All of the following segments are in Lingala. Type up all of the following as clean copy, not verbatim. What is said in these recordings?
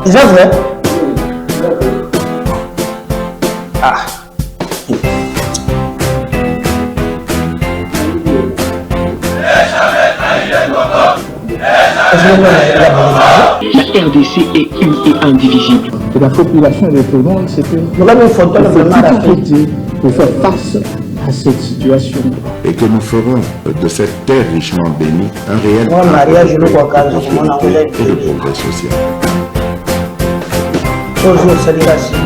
C'est vrai? Ah. La RDC est une et indivisible. Et la population de tout le monde, c'est que Nous avons une photo de pour faire face à cette situation. Et que nous ferons de cette terre richement bénie un réel mariage et de progrès social. Toujours salutation.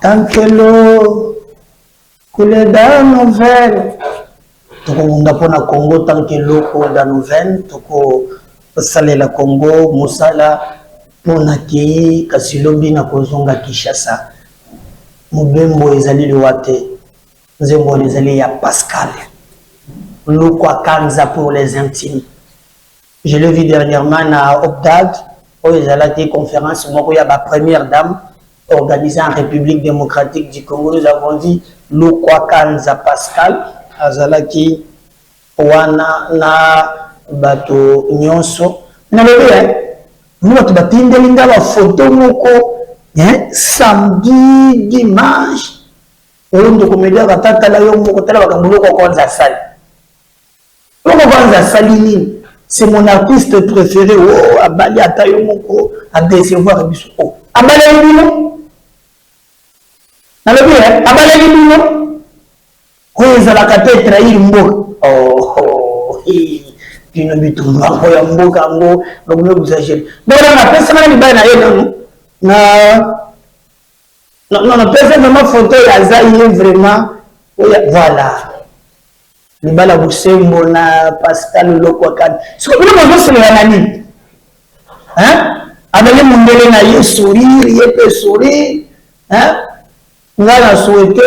Tant que l'eau coule dans nos veines, on a pour Congo, tant que l'eau coule dans nos veines, on a la Congo, Moussala, pour accueillir Kasilobi na Kozonga Kishasa. Mubembo ezali Luate, Nzembo ezali ya Pascal. Lukwa Kanza pour les intimes. Je l'ai vu dernièrement à Obdad, où ils allaient à une conférence, où il y a la première dame organisée en République démocratique du Congo. Nous avons dit Lukwa Kanza Pascal, Azalaki, Wana na Bato Nyonso. Nous avons batindeli la photo moko samedi, dimanche. On doit comédien à tata la yo moko tala bakambulo kwanza sali. Loko kwanza sali c'est mon artiste préféré. Oh abali ata yo moko a décevoir biso. Oh abali bino. Na lobi abali bino. Ko ezala kate trahir mboka. Oh bino bitumba ko ya mboka ngo ngombe exagérer. Donc na pesa na libaya na yo non, personne vraiment photo ya Zaïe vraiment voilà. Libala Boussembo na Pascal Lokwakan. Ce que nous avons c'est la nani. Hein? Avec mondele na ye sourire, ye peut sourire, hein? On a souhaité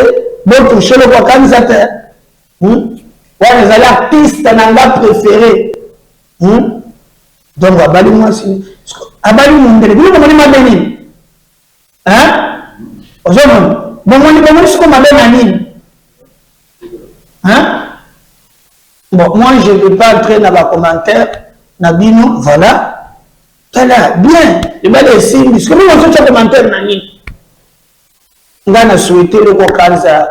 bon toucher Lokwakan ça te. Ouais, les artistes nanga préféré. Donc abali moi si abali mondele. Vous comprenez ma béni? Hein? Bon, moi je ne vais pas entrer dans les commentaires. Nabino, voilà. Voilà, bien. Je vais laisser. Parce que nous avons fait un commentaire. On a souhaité le Kokanza.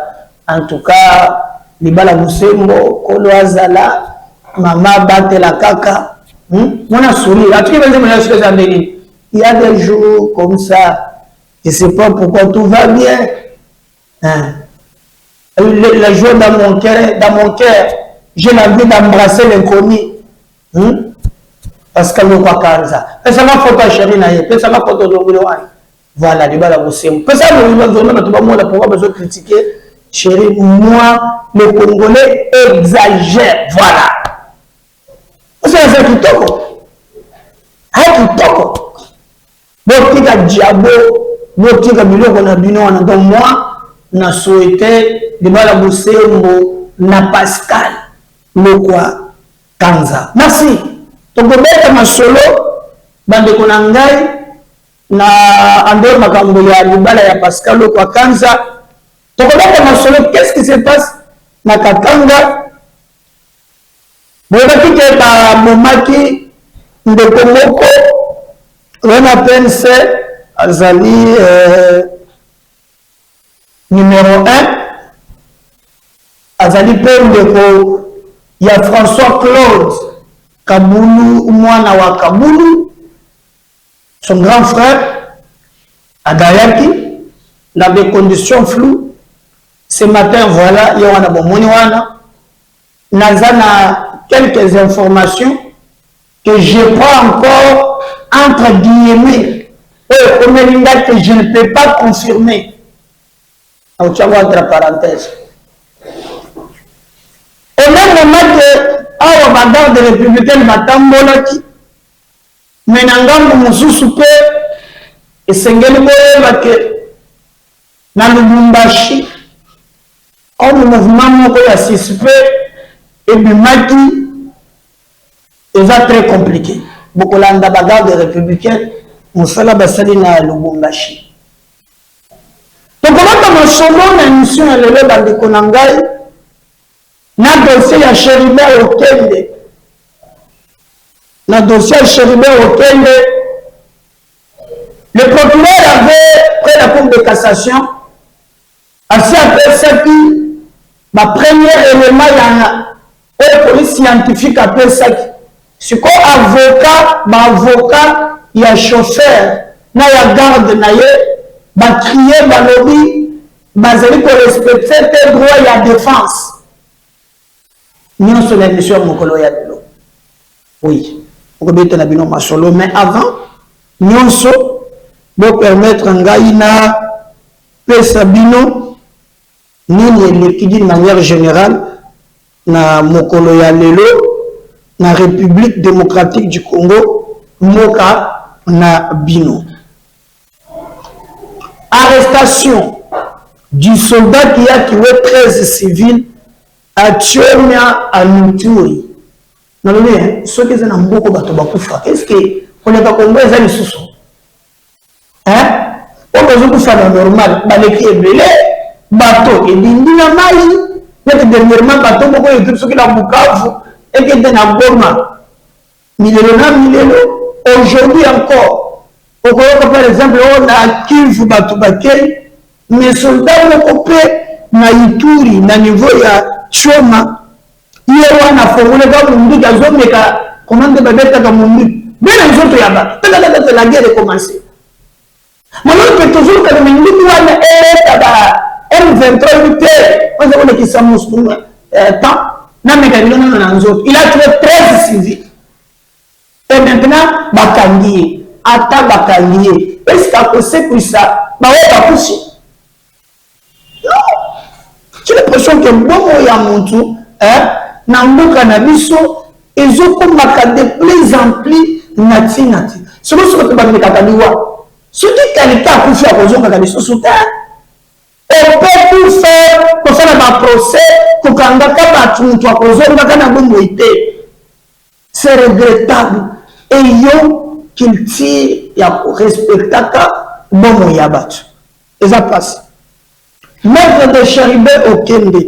En tout cas, les Balaboussembo, Kolo Azala, Maman Bate la Kaka. On a souri. Il y a des jours comme ça. Je ne sais pas pourquoi tout va bien. Hein? La joie dans mon cœur, j'ai l'envie d'embrasser l'inconnu. Parce que le Kwakanza. Ça m'a photo chérie naïe. Ça m'a photo de voilà, du bal à vous. Ça m'a besoin de critiquer. Chérie, moi, le Congolais exagère. Voilà. C'est un kitoko. Un kitoko. Bon, petit à diabo. Donc moi, je souhaité de la Boussembo, na Pascal, le quoi, Kanza. Merci. Donc, je vais ma solo, bande konangai, na andor makambo ya libala ya Pascal, le quoi, Kanza. Donc, je vais ma solo, qu'est-ce qui se passe? Na Katanga. Bon, je vais quitter par Momaki, de Komoko, on appelle ça. Azali numéro 1 Azali père de il y a François Claude Kaboulou Mwana wa Kaboulou, son grand frère Adayaki, dans des conditions floues. Ce matin voilà il y a un bomoni wana nazana quelques informations que je prends encore entre guillemets. Que je ne peux pas confirmer. Entre parenthèses. Au même moment que la bagarre des républicains Matambolaki, mais Nangambo Moussoupe et Sengeli Boyebake, dans le Bumbashi, comme mouvement Moko ya suspect et Bimaki, il va très compliqué. Beaucoup de bagarre des républicains. On fait la bassaline à Lubumbashi. Donc, comment na solo na émission ya lelo bandeko na ngai na dossier ya Chéribert Okende. Na dossier ya Chéribert Okende, le procureur avait pris la Cour de cassation assez après ça qui ma premier élément la police scientifique après ça c'est quoi avocat il y a chauffeur na ya garde na ye ba crier ba lobby bazali ko respecter tes droits ya défense nous sur l'émission mokolo ya lelo oui on peut mettre na bino masolo mais avant nous pour permettre ngai na pesa bino nini elekidi de manière générale na mokolo ya lelo na République démocratique du Congo moka na bino. Arrestation du soldat qui a tué 13 civils à Tchomia à Nuturi. Non mais ceux qui sont en Mboko bato bakufa. Est-ce que on est pas Congo ça les sous? Hein? On peut pas faire normal, baleki ebele bato et dindina mai. Peut-être dernièrement bato moko youtube ceux qui la Bukavu et qui était na Goma. Milelo aujourd'hui encore. Au par exemple, on a Kivu bato bakei, mais soldats moko pe na Ituri na niveau ya Choma. Iyo wana formule kwa mundu gazomeka commande babeta ka mundu. Bena nzoto ya ba. La guerre commencer. Maintenant que toujours que mundu wana ba M23 8 on a dit que ça mousse temps na mécanisme na nzoto. Il a tué 13 civils. Et maintenant bakangié, ata bakangié. Est-ce que c'est pour ça ba wa bakushi? Non. J'ai l'impression que bon ya muntu na mboka na biso ezokomaka de plus en plus nati. Solo soki bamekaka liwa. Soki quelqu'un akufi akozongaka lisusu te. On peut tout faire pour faire un procès, pour qu'on ait tout c'est regrettable. Et yo qu'il tire, il y a respectaka bon yabat. Et ça passe. Maître de Chéribert Okende,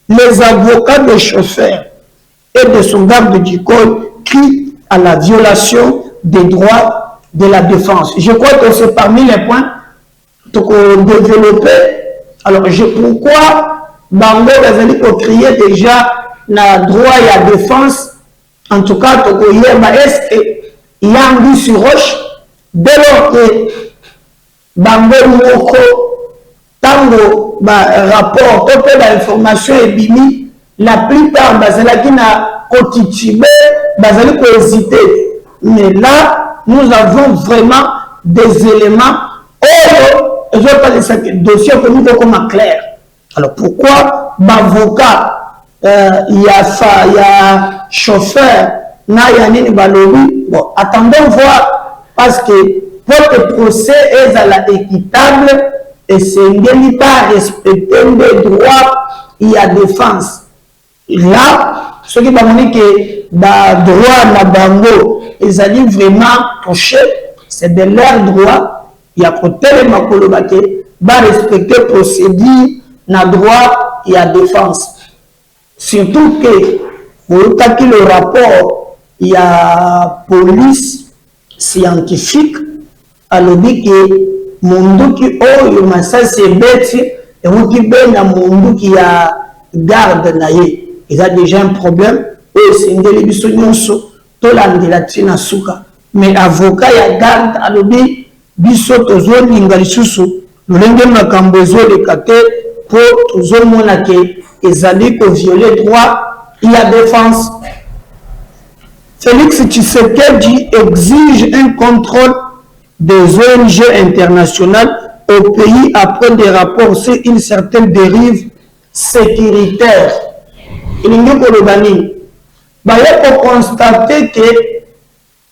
les avocats des chauffeurs et des soldats du col crient à la violation des droits de la défense. Je crois que c'est parmi les points qu'on développer. Alors, pourquoi Bango a crié déjà le droit à la défense? En tout cas, est-ce qu'il y a un but sur roche? Dès lors que Bango Moko, Tango, rapport, toute l'information est bimi, la plupart qui n'a constitué, hésité. Mais là, nous avons vraiment des éléments. Je ne vais pas laisser ce dossier pour nous comme clair. Alors pourquoi l'avocat, il y a chauffeur, Nayani Balobi, bon, attendons voir, parce que votre procès est à la équitable et c'est n'est pas respecter les droits, il y a défense. Et là, ce qui va dire que le droit na bango, ils allaient vraiment toucher, c'est de leur droit. Il y a côté de Makolobake, va respecter procédure, na droit et à défense. Surtout que, pour le rapport, il y a police scientifique, à l'objet que monde qui a ça c'est bête, et vous qui ben à monde qui a garde naïe, il a déjà un problème, et c'est une délibération, tout l'andilatina souka. Mais avocat il a garde à l'objet biso tozo linga lisusu lolenge makambo ezo lekate po tozo mona ke ezali ko violer droit il y a défense. Félix Tshisekedi exige un contrôle des ONG internationales au pays après des rapports sur une certaine dérive sécuritaire. Il y a constater que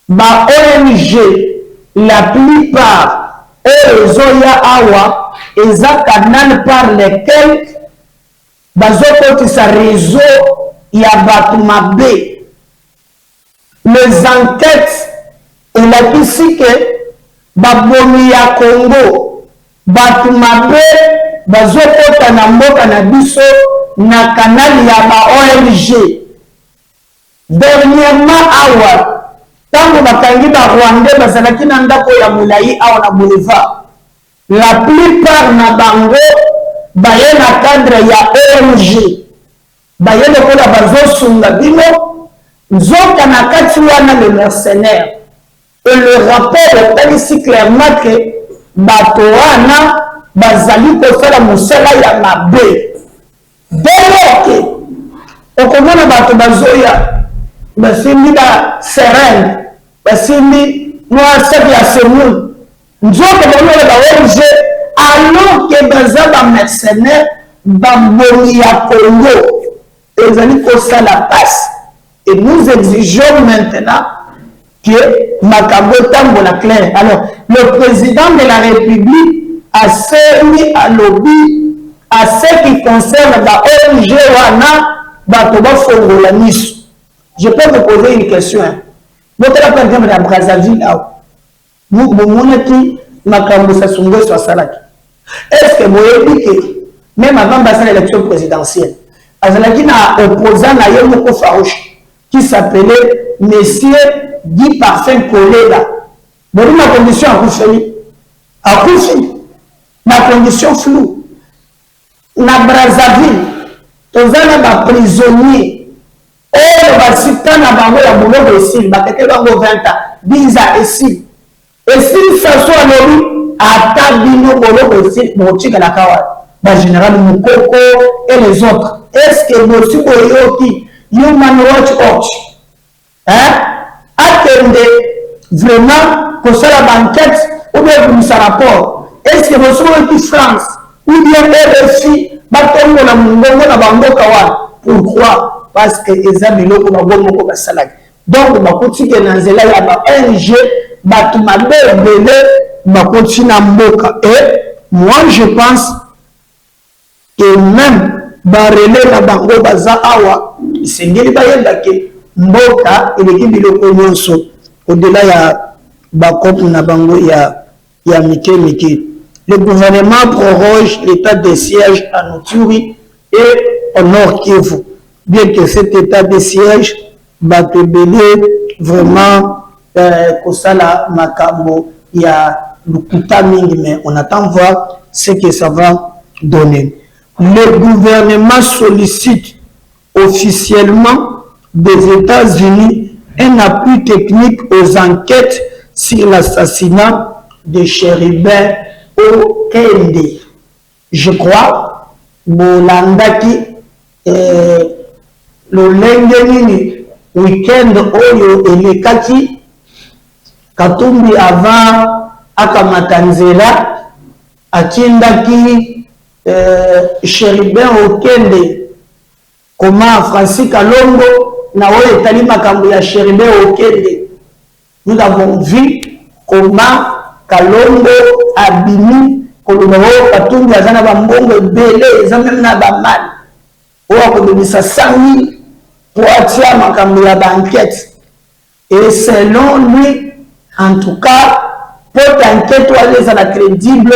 ba ONG la plupart et Zoya Awa et canal par lesquels bazoko sa réseau ya Batuma B. Les enquêtes et la ici que Babomi ya Congo Batuma B bazokota na mboka na biso na kanali ya ba ONG. Dernièrement awa tango bakangi ba Rwandais bazalaki na ndako ya molai awa na boulevard, la plupart na bango baye na cadre ya ONG, baye lokola bazosunga bino nzoka na kati wana le mercenaire. Et le rapport est ici clairement que bato wana bazali kosala mosala ya mabe. Dès okomona bato bazoya basimbi ba serene basimbi noa sebi ya semu nzoka bangola ba ONG alors que baza ba mercenaire bambongi ya Congo ezali kosala passe. Et nous exigeons maintenant que makambo tambola clair. Alors le président de la République a servi à lobby à ce qui concerne la ONG wana batoba fongola miso. Je peux vous poser une question. Votre par exemple à Brazzaville, vous monaki makambo sa sungo sur salaki. Est-ce que vous avez que même avant l'élection présidentielle, azalaki na opposant na yemo farouche qui s'appelait Monsieur Guy Parfum Kolela. Mais la condition a confié. La condition floue. Na Brazzaville, tous les prisonniers, les citoyens na bango ya boulot ici, bateke bango 20 ans, 10 ans ici. Et si ça soit lobby, ata bino boulot ici, motika la kawa, ba général Mukoko et les autres. Est-ce que monsieur Boyoki Human Rights Watch attendez vraiment que ça la banquette ou bien pour sa rapport? Est-ce que vous avez France ou bien RFI batongo na mungongo na bango kawa? Pourquoi? Parce que les amis loko na bongo ko basalaki. Donc bakoti ke na nzela ya ba ONG batu mabe belé bakoti na mboka. Et moi je pense que même barele na bango baza awa isengeli bayenda ke mboka eleki biloko nyonso au-delà ya bakopu na bango ya mike. Le gouvernement proroge l'état de siège à Noturi et au Nord Kivu. Bien que cet état de siège bate belé vraiment kosala makambo ya lukuta mingi, mais on attend voir ce que ça va donner. Le gouvernement sollicite officiellement des États-Unis un appui technique aux enquêtes sur l'assassinat de Chérubin Okende. Je crois Bolandaki le lendemain week-end oyo elekaki Katumbi avant akamatanzela akindaki Chérubin Okende comment Francis Kalongo na oyo etali makambo ya Chérubin Okende. Nous avons vu comment Kalongo abimi koloba oyo Katumbi aza na bambongo ebele eza meme na bamali oyo akodebisa 100 000 pour atia makambo ya banquette. Et selon lui, en tout cas, pour qu'enquête soit crédible,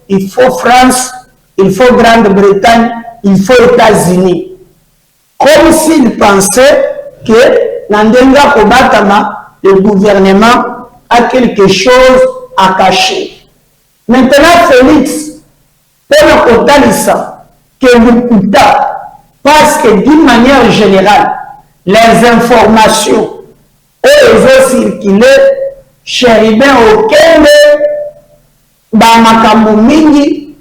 il faut France, il faut Grande-Bretagne, il faut États-Unis. Comme s'il pensait que Nandenga Kobatama, le gouvernement, a quelque chose à cacher. Maintenant, Félix, pour le Kotalissa, que le Kouta, parce que d'une manière générale, les informations où ont circulé, Chérubin Okende, Makambo Mingi,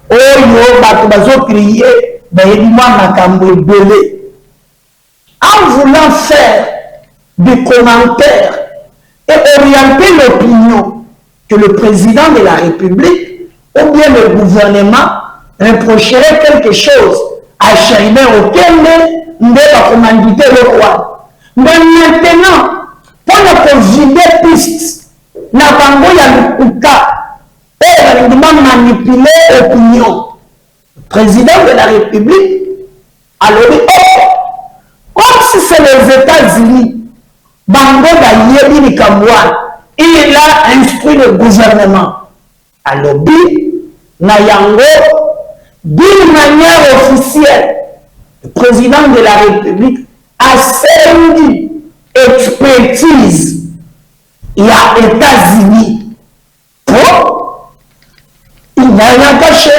Oyo, Batubazo crié, Makambo Belé. En voulant faire des commentaires et orienter l'opinion que le président de la République ou bien le gouvernement reprocherait quelque chose à Chérubin Okende, ne va commanditer le roi. Mais maintenant, pour ne vider piste, n'a pas de Lukuta, et va manipuler l'opinion. Le président de la République a le dit, comme si c'est les États-Unis, Bango Yebi Nikamouan, il a instruit le gouvernement. À lobby, na yango, d'une manière officielle, le président de la République a servi expertise et à États-Unis pour il n'a rien caché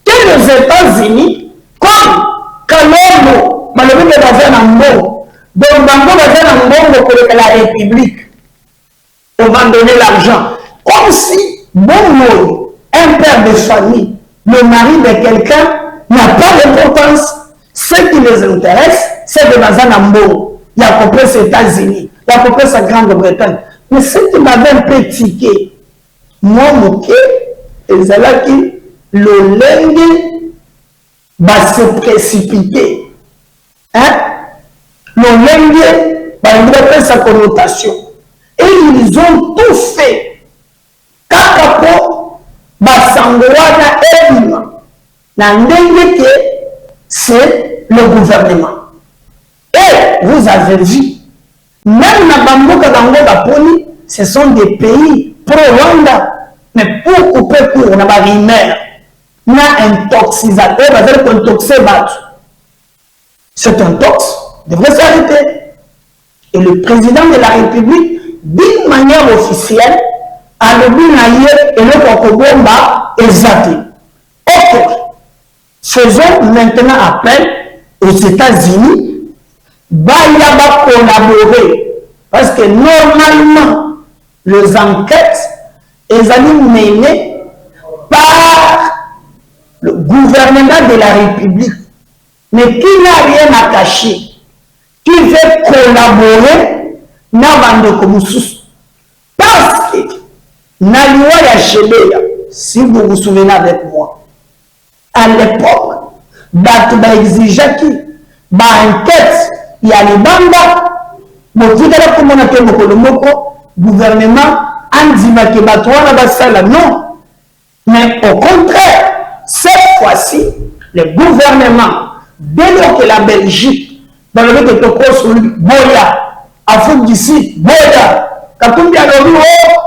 que les États-Unis comme Kalombo malobé de Bazan Ambo donc Bango Bazan Ambo pour la République on va donner l'argent comme si bon un père de famille le mari de quelqu'un n'a pas d'importance. Ce qui les intéresse, c'est de Bazan Ambo. Il y a compris les États-Unis, il y a compris la Grande-Bretagne. Mais ce qui m'avait un peu tiqué, moi, moqué, et c'est là que le lundi va se précipiter. Hein? Le lundi va faire sa connotation. Et ils ont tout fait. Kakapo, Basangoana et Lima. C'est le gouvernement. Et vous avez vu, même la Bamboka Poli, ce sont des pays pro-Rwanda. Mais pour couper court, on a pas rumeur, on a un toxisateur, on va dire toxé battu. C'est un tox, devrait s'arrêter. Et le président de la République, d'une manière officielle, a le but et le Kokobomba exaté. Ok. Faisons maintenant appel aux États-Unis, va collaborer. Parce que normalement, les enquêtes, elles sont menées par le gouvernement de la République. Mais qui n'a rien à cacher, qui veut collaborer dans Bandokoussous. Parce que, dans la Chébéa, si vous vous souvenez avec moi, à l'époque, Batouba exigeait qui enquête, il y a les bandas, le gouvernement, non. Mais au contraire, cette fois-ci, le gouvernement, dès lors que la Belgique, dans le but de Tokos, Boya, Afrique d'ici, Boya, Katumbi a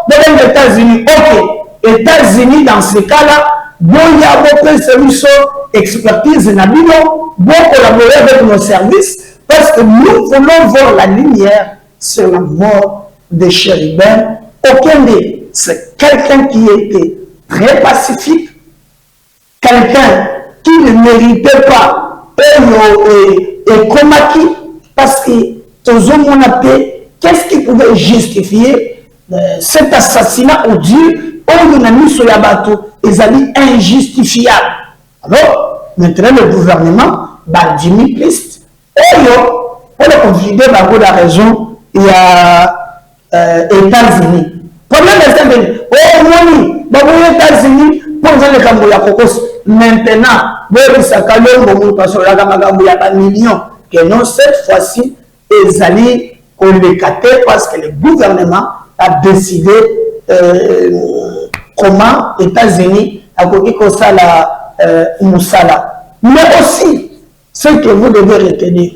les États-Unis, ok, États-Unis dans ce cas-là, Boya, beaucoup services, expertise, Nabino, beaucoup collaborer avec nos services, parce que nous voulons voir la lumière sur la mort de Chéribin. Aucun des, c'est quelqu'un qui était très pacifique, quelqu'un qui ne méritait pas et Komaki, parce que tous on a fait, qu'est-ce qui pouvait justifier cet assassinat odieux on a mis sur la bateau, ils allaient injustifiables. Alors, maintenant le gouvernement, Jimmy Plist, pour le conflit, la raison, il y a États-Unis. Problème des États-Unis. Les États-Unis, pour les Cambodgiens, maintenant, millions, que non, cette fois-ci, ils allaient collecter parce que le gouvernement a décidé comment les États-Unis a coupé ça la Moussala. Mais aussi, ce que vous devez retenir,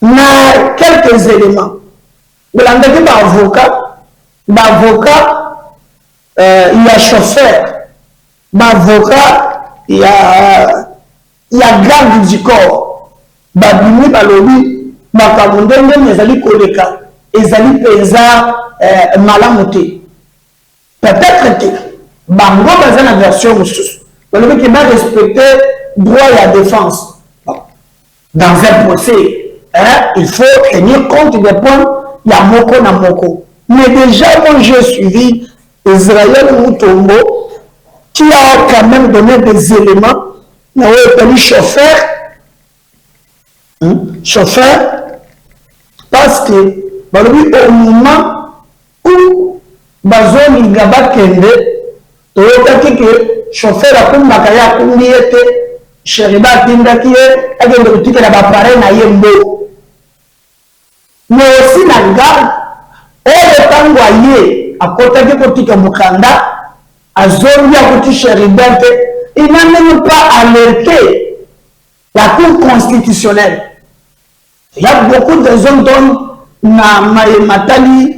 il y a quelques éléments. Vous l'avez dit, l'avocat, il y a chauffeur, l'avocat, il y a garde du corps, babini, balobi, makamondenge, les alliés koleka, les alliés paysans, malamoté. Peut-être que, bango, dans une version, le qui va respecter droit à la défense. Dans un procès, il faut tenir compte des points, il y a moko na moko. Mais déjà, quand j'ai suivi Israël Moutombo, qui a quand même donné des éléments, il y a eu chauffeur, parce que, au moment où Bazo Migaba Kende, que chauffeur a comme Makaya Kumbiete, Chériba Tindaki, a des boutiques à la pareille na Yembo. Mais aussi la garde, le Tangoye, à côté de boutique à Mukanda, à Zombi à côté Chériba, il n'a même pas alerté la Cour constitutionnelle. Il y a beaucoup de zones dont Matali,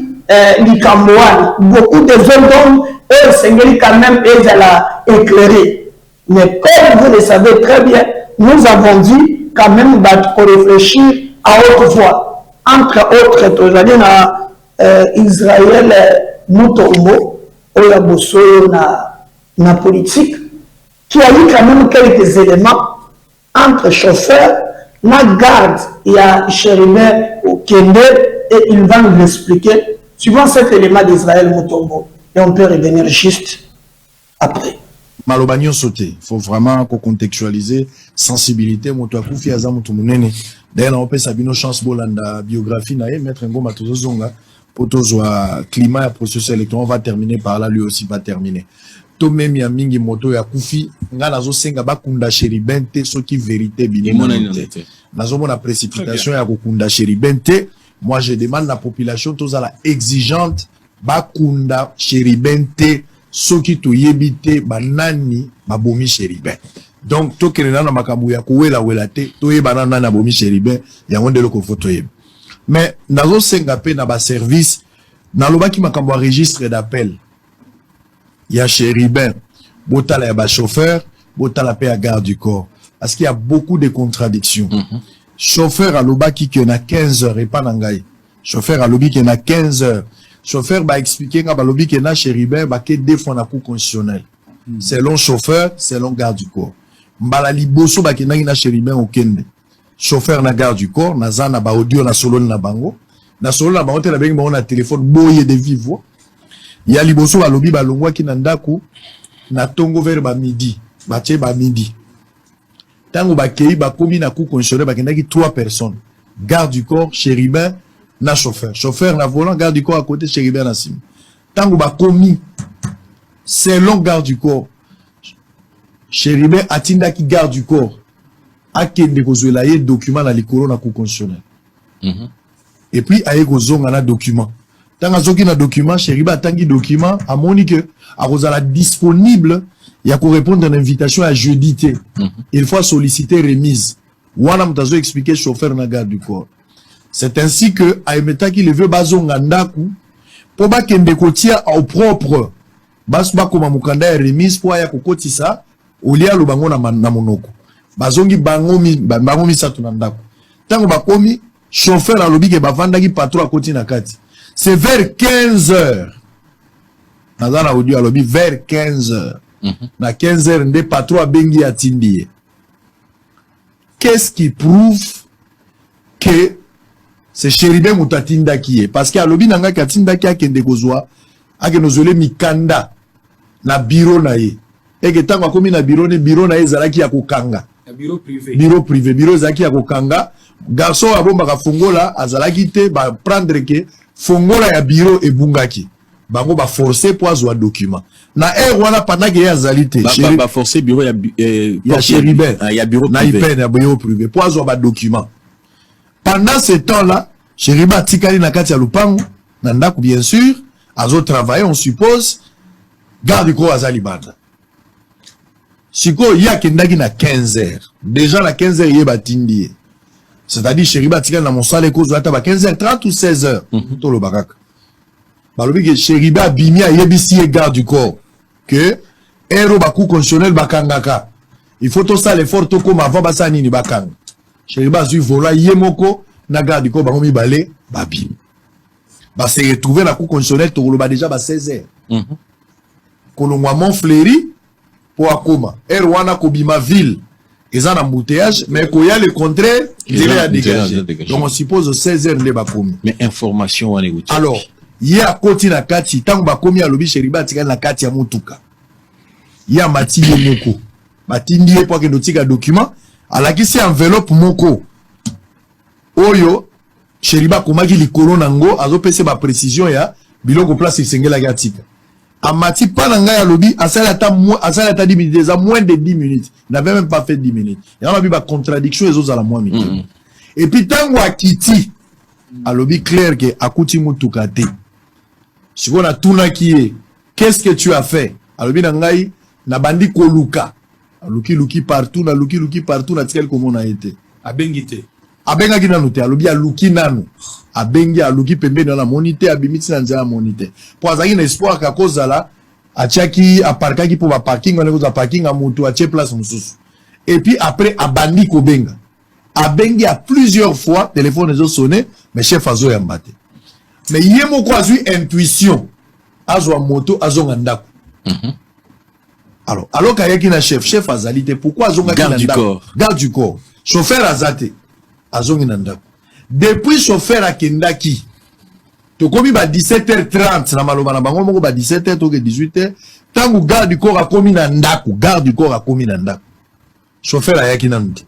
Likamboan, beaucoup de zones dont eux, Seigneur, quand même, eux, elle a éclairé. Mais comme vous le savez très bien, nous avons dit quand même qu'on réfléchir à haute voix. Entre autres, aujourd'hui, Israël, Mutombo, Oyaboso, na politique, qui a eu quand même quelques éléments entre chauffeur, la garde, il y a Chéribin au Kende, et il va nous l'expliquer suivant cet élément d'Israël Mutombo. Et on peut revenir juste après. Malobagnon sauté, il faut vraiment contextualiser sensibilité moto akufi aza moto munene. D'ailleurs on peut sabino chance bolanda biographie nae mettre un goma tozonga potozwa climat et processus électoral. On va terminer par là, lui aussi va terminer. To même ya mingi moto ya kufi nga nazo senga bakunda Chéribin so ki vérité binimo nazo mona précipitation ya kokunda Chéribin. Moi je demande la population tozala exigeante bakunda Chéribin soki toyebite banani babomi Chéribin. Donc tokelena na makambo ya kuwela welate toyebana nana bomi Chéribin yango ndelo ko foto yeb. Mais nazo senga pe na ba service na lobaki makambo ya registre d'appel ya Chéribin botala ya ba chauffeur botala pe ya garde du corps parce qu'il y a beaucoup de contradictions. Chauffeur à lobaki qui en a 15 heures et pas nangai. Chauffeur à lobaki qui en a 15 heures. Chauffeur va expliquer que lobby qui na Chéribin ba ke défend la cour constitutionnelle. Selon chauffeur, selon garde du corps. Mbala liboso ba ke na Chéribin au kende. Chauffeur na garde du corps, na zana ba audio na solo na bango. Na solo na bango te la bengi ba na téléphone boye de vive voix. Ya liboso ba lobby ba longwa ki na ndaku na tongo vers ba midi. Ba tie ba midi. Tango ba kei ba komi na cour constitutionnelle ba kendaki 3 personnes. Garde du corps, Chéribin na chauffeur. Chauffeur na volant, garde du corps à côté, Chéribin na sim. Tango ba komi, selon garde du corps, Chéribin atinda ki garde du corps, akende kozwela ye document na likolo na cour constitutionnelle. Et puis aye kozonga na document. Tanga zoki na document, Chéribin atangi document, amoni que akozala disponible, ya ko répondre à l'invitation à jeudi té. Il faut solliciter remise. Wana mutazo expliquer chauffeur na garde du corps. C'est ainsi que Aimeta qui le veut bazonga ndaku pour ba kende kotia au propre bas ba koma mukanda ya remise pour ya kokotisa olia lo bango na monoko bazongi bango misatu na ndaku tango bakomi chauffeur alobi ke bavanda ki patron akoti na kati c'est vers 15 heures nazana audio alobi vers 15 heures na 15 heures nde patron abengi atindi. Qu'est-ce qui prouve que c'est Chéribin mutatinda qui est parce que alobi nanga katinda ki akende kozwa akenozole mikanda na bureau na ye et que tango akomi na bureau na ye zalaki ya kokanga bureau privé bureau zaki ya kokanga garçon abomba ka fongola azalaki te ba prendre que fongola ya bureau ebungaki bango ba forcer pour azwa document na wana pendant que ya zalité ba forcer bureau ya Chéribin ya bureau privé na bureau privé pour azwa ba document. Pendant ce temps-là, Chéribin tikali na kati ya lupango, na ndaku bien sûr, azo travailler, on suppose, garde ko azali banda. Siko ya kendaki na 15 heures. Déjà na 15 heures yeba tindi. C'est-à-dire Chéribin tikali na mosale ko zata ba 15 heures 30 ou 16 heures. To lo bakaka. Balobi ke Chéribin bimia yebisi garde du corps que ero ba coup constitutionnel bakangaka. Il faut tout ça l'effort to comme avant basa nini bakanga. Chéribin zui vola yemoko na garde du corps bango mibale babim. Ba se retrouver na cour constitutionnelle to ba déjà ba 16 heures. Kolongwa Montfleury pour akoma. Erwana kobima ville. Ils ont un embouteillage mais ko ya le contraire, il est à dégager. Donc on suppose 16 heures de bakomi. Mais information wane uti. Alors, il y a koti na kati tango bakomi alobi Chéribin tikali na kati ya mutuka. Il y a mati yemoko. Batindi ye pour que notika document. Alakisi enveloppe moko oyo Chéribin komaki likolo nango azopesa ba précision ya biloko place isengela gatika amati pa na ngai alobi asala ta 10 minutes za moins de 10 minutes n'avait même pas fait 10 minutes ya ma bi ba contradiction ezo la moins minutes et puis tango akiti alobi clair que akuti mutuka te siko na tuna ki qu'est-ce que tu as fait alobi na ngai na bandi koluka luki partout na tikel comme on a été abengite abenga nanu te alobi aluki nanu abengi aluki pembeni na monite abimiti na nzela monite po azaki na espoir ka kozala atiaki aparkaki pour ba parking, on a parking à moto, atie place mususu. Et puis après, a bandi kobenga. A bengi à plusieurs fois, téléphone les ont sonné, mais chef azo yambate. Mais yemo quoi a eu intuition. Azo a moto, azo ngandako. Alors kayaki na chef azalite, pourquoi azo ngandako? Garde du corps. Garde du corps. Chauffeur azate, azo ngandako. Depuis chauffeur a kendaki, to komi ba 17h30 na maloba na bango moko ba 17h to ke 18h, tangu garde du corps a komi na ndako, garde du corps a komi na ndako. Chauffeur ayaki na ndi.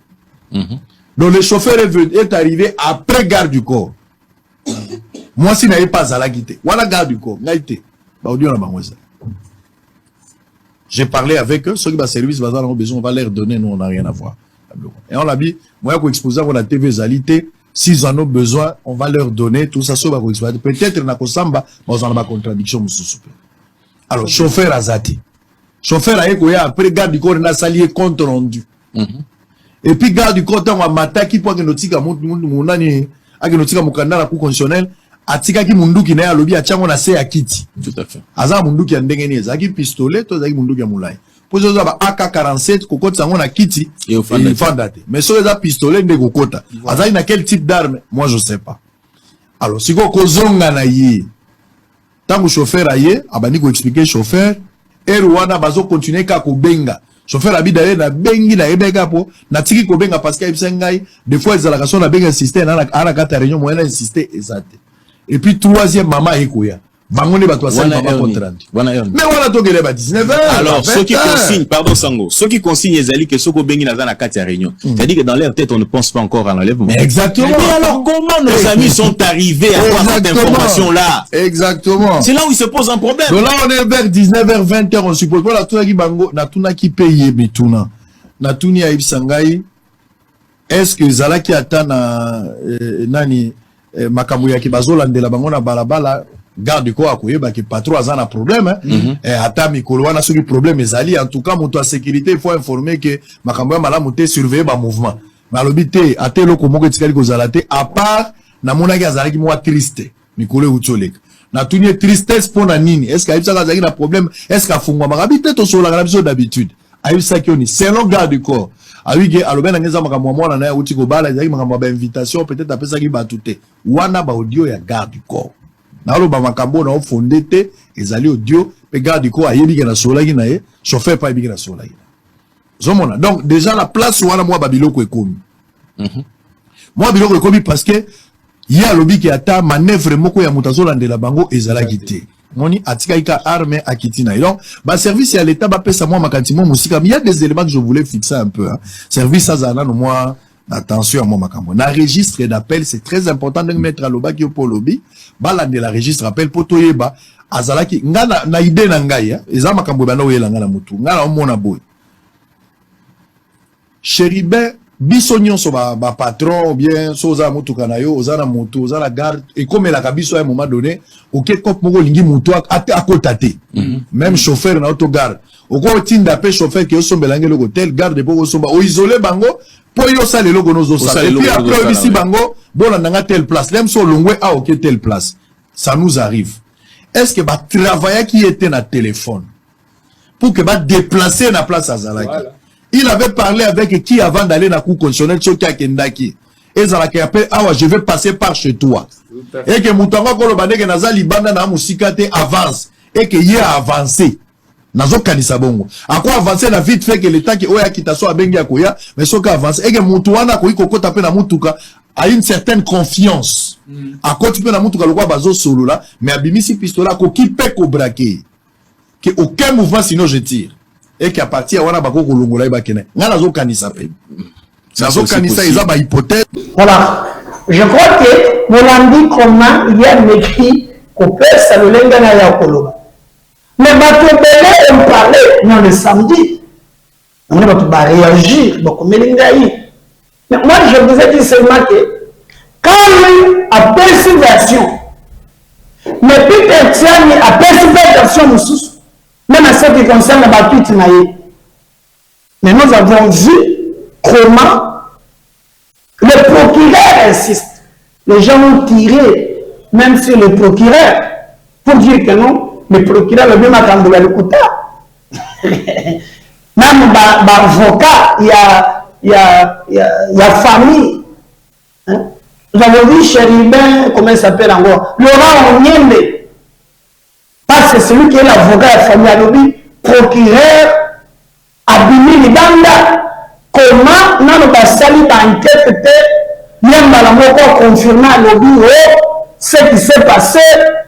Donc le chauffeur est arrivé après garde du corps. Moi si n'avais pas à la guité. Voilà garde du corps. J'ai parlé avec eux, ceux qui ont service, besoin, on va leur donner, nous on n'a rien à voir. Et on l'a dit, moi je vais exposer à la TV Zalité, s'ils en ont besoin, on va leur donner, tout ça, peut-être na kosamba, mais on a ma contradiction. Alors, chauffeur Azati. Chauffeur a après garde du corps, on a salié compte rendu. Et puis garde du corps on mata qui pour que notika munani ake notika mukanda la cour constitutionnelle atika ki munduki na ya lobi achango na se akiti Tout à fait. aza munduki ya ndenge ni zaki pistolet to zaki munduki ya mulai pozo za ba AK47 kokota sango na kiti et au fandate mais so za pistolet ndeko kokota azaki na quel type d'arme moi je sais pas. Alors siko kozonga na ye tango chauffeur aye abani ko expliquer chauffeur et Rwanda bazo continuer ka ko benga chauffeur habite na bengi na ebeka po na tiki ko benga parce qu'il y des fois ils la son na benga insister na ana kata réunion moyenne insister exact. Et puis troisième maman ekoya bangone ba toi ça maman contrainte mais voilà to gele ba 19h. Alors ceux qui consignent, pardon Sango, ceux qui consignent ezali que ceux ko bengi na na kata réunion, c'est-à-dire que dans leur tête on ne pense pas encore à l'enlèvement. Exactement. Mais alors comment nos amis sont arrivés à avoir cette information là? Exactement. C'est là où il se pose un problème. Donc là on est vers 19h 20h on suppose voilà tout qui bango na tuna qui paye bituna na tuni ya ibisangai est-ce que zala qui attend na nani makambo ya kibazolandela bango na balabala garde du corps akoyeba ki patron aza na problème ata mikolo wana soki problème ezali en tout cas moto à sécurité il faut informer que makambo ya malamu te surveiller ba mouvement malobi te ate loko moko etikali kozala te à part na monaki azalaki mwa triste mikolo eutoleka na tuni tristesse pona nini est-ce que ayebisaka azalaki na problème est-ce que afungwa makabi te tosolaka na biso d'habitude ayebisaki oni selon garde du corps awige alobe na ngeza makambo mwana na ya uti kobala ezalaki makambo ba invitation peut-être apesaki batu te wana ba audio ya garde du corps na aloba makambo na ofondé te ezali audio pe garde du corps ayebiki na solaki na ye chauffeur pa ayebiki na solaki zomona donc déjà la place wana mwa babiloko ekomi mwa biloko ekomi parce que ye alobi ki ata manœuvre moko ya moto azolandela bango ezalaki te moni atikaki ka arme akiti na ye donc ba service ya l'état bapesa mwa makanisi mwa mosika mais il y a des éléments que je voulais fixer un peu hein. Service azala no mwa attention à moi makambo na registre d'appel c'est très important de mettre à lobaki pour lobby balandela registre appel pour toyeba azalaki ngana na idée na ngai hein eza makambo bana oyela ngana mutu ngana omona boy Chéribin biso nyonso ba patron ou bien soza mutuka na yo ozana moto ozana garde et comme la kabiso à un moment donné OK kop moko lingi mutu akota te même chauffeur na auto garde oko tinda pe chauffeur ki osombela ngelo hotel garde po osomba o isoler bango po yo sale logo nozo sale et puis après ici bango bon na telle place même so longwe a OK telle place ça nous arrive est-ce que ba travailler qui était na téléphone pour que ba déplacer na place azalaki voilà. Il avait parlé avec qui avant d'aller dans la cour constitutionnelle, Choki Akendaki. Et Zalaki appelle, ah ouais, je vais passer par chez toi. Et que Moutanga Kolobane, que Naza Libanda na Mousikate avance. Et que y a avancé. Nazo Kanisabongo. À quoi avancer la vite fait que l'État qui oya kitaso a bengi akoya, mais so ka avance. Et que Moutouana koi koko tape na Moutuka a une certaine confiance. À quoi tu peux na Moutuka le quoi bazo solo là, mais abimisi pistola ko qui peut ko braquer. Que aucun mouvement sinon je tire. Et qu'à partir wana bako kolongola ibakene ngana zo kanisa pe nazo kanisa eza ba hypothèse. Voilà, je crois que Molandi comment il y a écrit qu'on peut saluer ngana ya koloba mais bato belé on parlait non le samedi on va réagir donc melingai mais moi je vous ai dit seulement que quand lui a persévation mais puis Etienne a persévation mususu même à ce qui concerne la tweet naïe. Mais nous avons vu comment le procureur insiste. Les gens ont tiré, même sur le procureur, pour dire que non, le procureur le bien makambo ya lokuta même avocat il y a famille hein? Nous avons vu Chéribin, comment il s'appelle encore, Laurent Onyembe, parce que c'est lui qui est l'avocat de la famille Alobi, procureur Abimi Libanda, comment nous avons sali d'enquête, Yamba la moko confirmé à Alobi, ce qui s'est passé,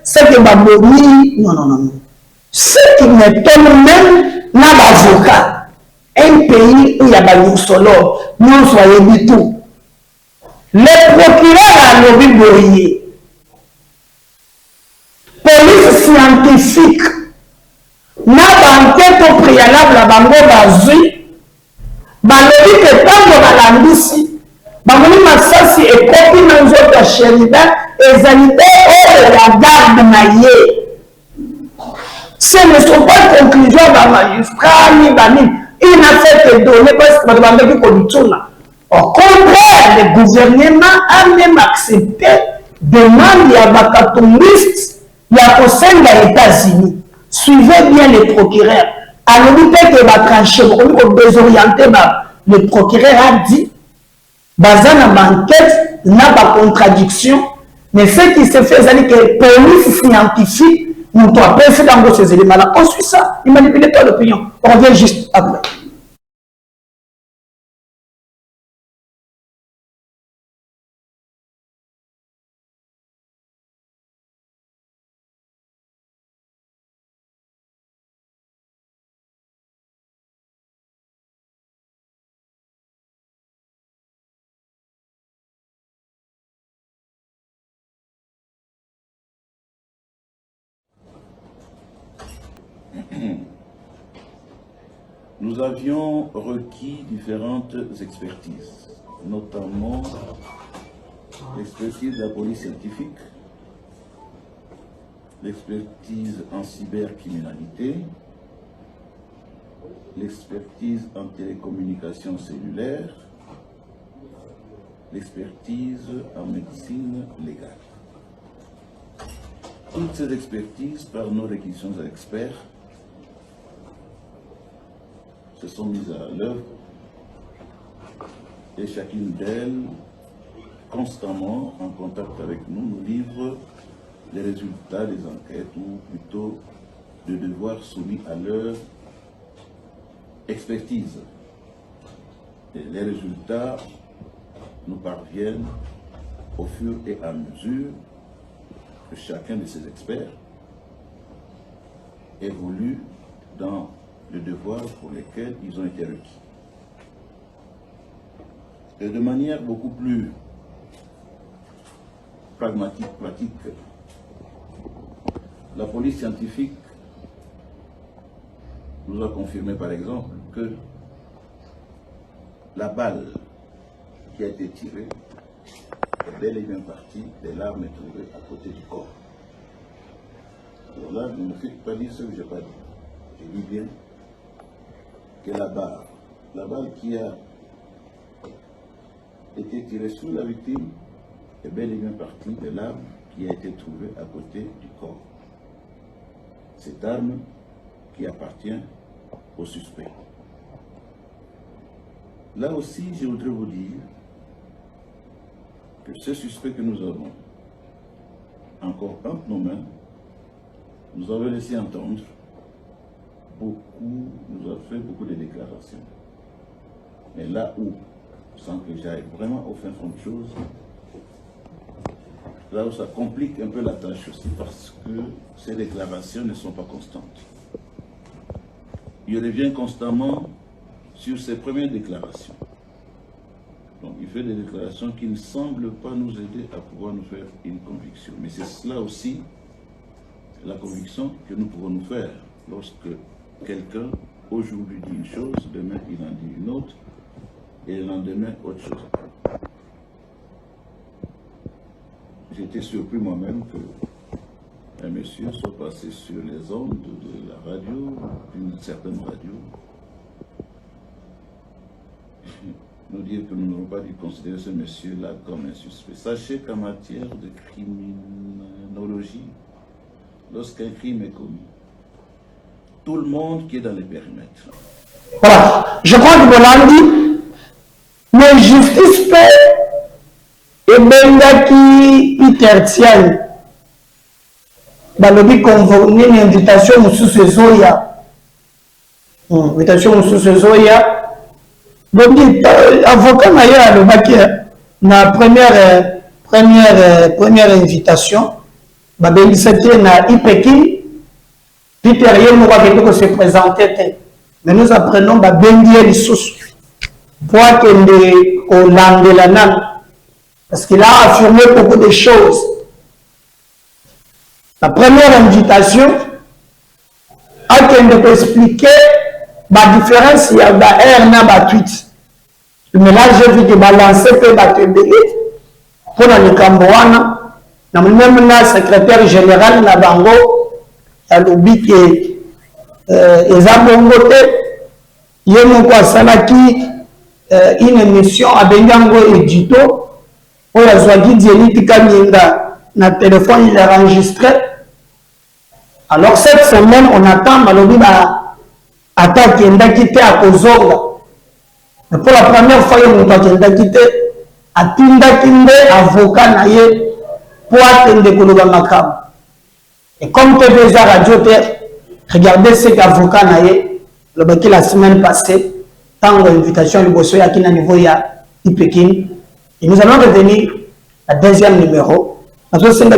ce qui m'a donné, non. Ce qui m'étonne même, n'a l'avocat, un pays où il y a des solo, nous soyons du tout. Le procureur a lobby boyé. Police scientifique n'a pas enquête au préalable à Bango Bazui. Balobi que tant de ici, Bango Massassi et copie dans notre chérida et zanité hors de la garde maillée. Ce ne sont pas conclusions d'un magistrat ni d'un. Il n'a fait que donner parce que Bango Kobichuna. Au contraire, le gouvernement a même accepté demande à Bakatoumiste, il y a au sein des États-Unis. Suivez bien les procureurs. À l'unité que va trancher, on désorienter, le procureur a dit, Bazana enquête n'a pas contradiction, mais ce qui se fait, c'est que la police scientifique, nous doit passer dans ces éléments-là. On suit ça, il manipule pas l'opinion. On revient juste après. Nous avions requis différentes expertises, notamment l'expertise de la police scientifique, l'expertise en cybercriminalité, l'expertise en télécommunications cellulaires, l'expertise en médecine légale. Toutes ces expertises, par nos réquisitions d'experts, se sont mises à l'œuvre et chacune d'elles, constamment en contact avec nous, nous livre les résultats des enquêtes ou plutôt de devoirs soumis à leur expertise. Et les résultats nous parviennent au fur et à mesure que chacun de ces experts évolue dans le devoir pour lesquels ils ont été requis. Et de manière beaucoup plus pragmatique, pratique, la police scientifique nous a confirmé par exemple que la balle qui a été tirée est bel et bien partie des larmes trouvées à côté du corps. Alors là, ne me faites pas dire ce que je n'ai pas dit. Je dis bien que la balle qui a été tirée sur la victime est bel et bien partie de l'arme qui a été trouvée à côté du corps. Cette arme qui appartient au suspect. Là aussi, je voudrais vous dire que ce suspect que nous avons encore entre nos mains nous avait laissé entendre nous a fait beaucoup de déclarations. Mais là où, sans que j'aille vraiment au fin fond de choses, là où ça complique un peu la tâche aussi, parce que ces déclarations ne sont pas constantes. Il revient constamment sur ses premières déclarations. Donc il fait des déclarations qui ne semblent pas nous aider à pouvoir nous faire une conviction. Mais c'est cela aussi, la conviction que nous pouvons nous faire lorsque quelqu'un aujourd'hui dit une chose, demain il en dit une autre, et le lendemain autre chose. J'étais surpris moi-même qu'un monsieur soit passé sur les ondes de la radio, d'une certaine radio, nous dire que nous n'avons pas dû considérer ce monsieur-là comme un suspect. Sachez qu'en matière de criminologie, lorsqu'un crime est commis. Tout le monde qui est dans les périmètres. Voilà. Je crois que Bolandi, mais justice fait et Bengaki Peter Tian. Balobi convoqué une invitation sous ce Zoya. Invitation sous ce Zoya. Donc, avocat Naya le baquet, na première invitation, Babengi Satie na Ipeki, Peter Yen va se présenter. Mais nous apprenons Babengi Lissous pour qu'il au Landelana, parce qu'il a affirmé beaucoup de choses. La première invitation a été expliquer la différence il y a R et tweet. Mais là, j'ai vu que balancer peut battre pour le Cambouana. Même le secrétaire général de Bango a l'oublié que les Abongote, il y a une émission à Bengango et Dito, où la Zouagi Dieliti Kanyinga, notre téléphone il est enregistré. Alors cette semaine, on attend Malobi attaque Ndakite à Kozonga. Mais pour la première fois, il y a Ndakite à Tindakinde, avocat naye, pour attendre Koloba Makam. Et comme TVA Radio, regardez ce qu'avocat naye, le baquet la semaine passée, tant l'invitation à l'Ubosso à niveau de Pékin. Et nous allons revenir à deuxième numéro. Parce que c'est un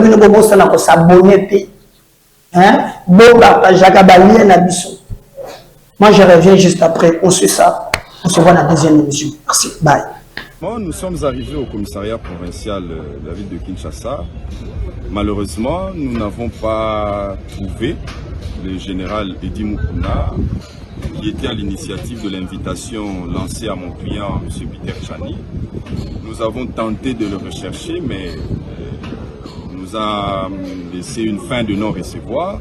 s'abonner. Moi je reviens juste après, on suit ça, on se voit dans la deuxième émission. Merci, bye. Nous sommes arrivés au commissariat provincial de la ville de Kinshasa. Malheureusement, nous n'avons pas trouvé le général Edi Mukuna, qui était à l'initiative de l'invitation lancée à mon client, M. Peter Chani. Nous avons tenté de le rechercher, mais nous a laissé une fin de non-recevoir.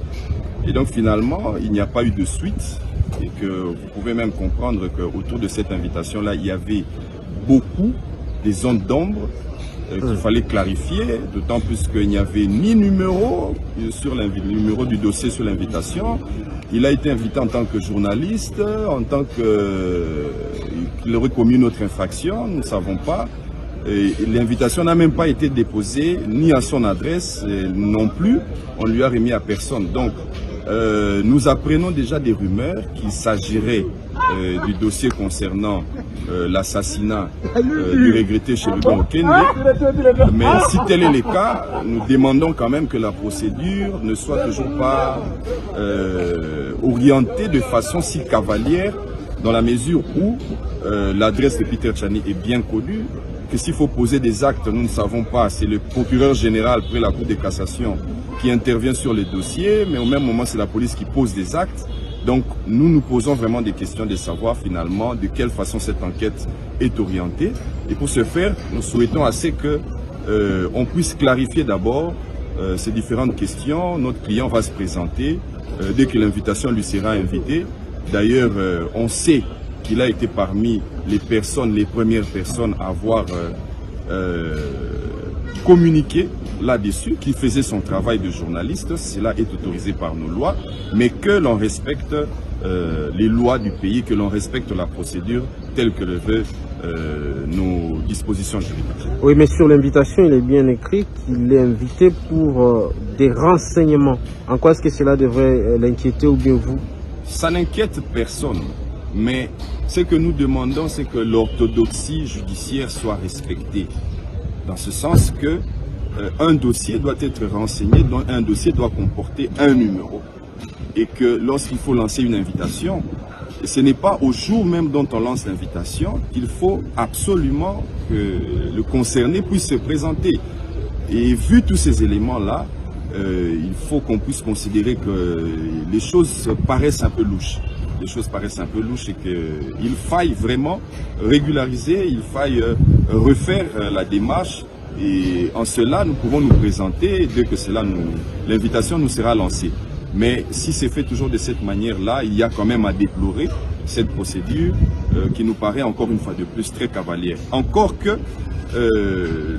Et donc finalement, il n'y a pas eu de suite. Et que vous pouvez même comprendre qu'autour de cette invitation-là, il y avait beaucoup des zones d'ombre qu'il fallait clarifier, d'autant plus qu'il n'y avait ni numéro sur numéro du dossier sur l'invitation. Il a été invité en tant que journaliste, en tant qu'il aurait commis une autre infraction, nous ne savons pas. L'invitation n'a même pas été déposée, ni à son adresse, non plus, on lui a remis à personne. Donc, nous apprenons déjà des rumeurs qu'il s'agirait du dossier concernant l'assassinat du regretté Chérubin Okende. Mais si tel est le cas, nous demandons quand même que la procédure ne soit toujours pas orientée de façon si cavalière, dans la mesure où l'adresse de Peter Chani est bien connue, que s'il faut poser des actes, nous ne savons pas, c'est le procureur général près la Cour de cassation qui intervient sur les dossiers, mais au même moment c'est la police qui pose des actes. Donc nous nous posons vraiment des questions de savoir finalement de quelle façon cette enquête est orientée. Et pour ce faire, nous souhaitons assez que on puisse clarifier d'abord ces différentes questions. Notre client va se présenter dès que l'invitation lui sera invitée. D'ailleurs, on sait qu'il a été parmi les premières personnes à avoir communiqué là-dessus, qui faisait son travail de journaliste. Cela est autorisé par nos lois, mais que l'on respecte les lois du pays, que l'on respecte la procédure telle que le veut nos dispositions juridiques. Oui, mais sur l'invitation, il est bien écrit qu'il est invité pour des renseignements. En quoi est-ce que cela devrait l'inquiéter ou bien vous? Ça n'inquiète personne, mais ce que nous demandons, c'est que l'orthodoxie judiciaire soit respectée. Dans ce sens que un dossier doit être renseigné, donc un dossier doit comporter un numéro. Et que lorsqu'il faut lancer une invitation, ce n'est pas au jour même dont on lance l'invitation qu'il faut absolument que le concerné puisse se présenter. Et vu tous ces éléments-là, il faut qu'on puisse considérer que les choses paraissent un peu louches. Les choses paraissent un peu louches et qu'il faille vraiment régulariser, il faille refaire la démarche. Et en cela, nous pouvons nous présenter dès que l'invitation nous sera lancée. Mais si c'est fait toujours de cette manière-là, il y a quand même à déplorer cette procédure. qui nous paraît encore une fois de plus très cavalière. Encore que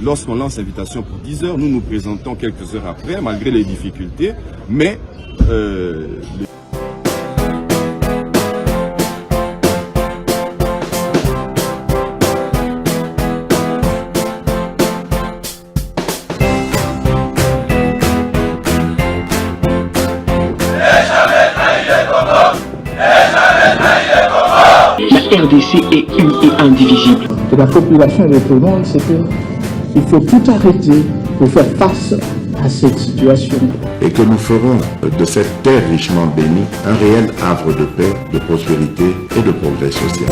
lorsqu'on lance l'invitation pour 10 heures, nous nous présentons quelques heures après, malgré les difficultés, mais La RDC est une et indivisible. De la population et de tout le monde, c'est qu'il faut tout arrêter pour faire face à cette situation. Et que nous ferons de cette terre richement bénie un réel havre de paix, de prospérité et de progrès social.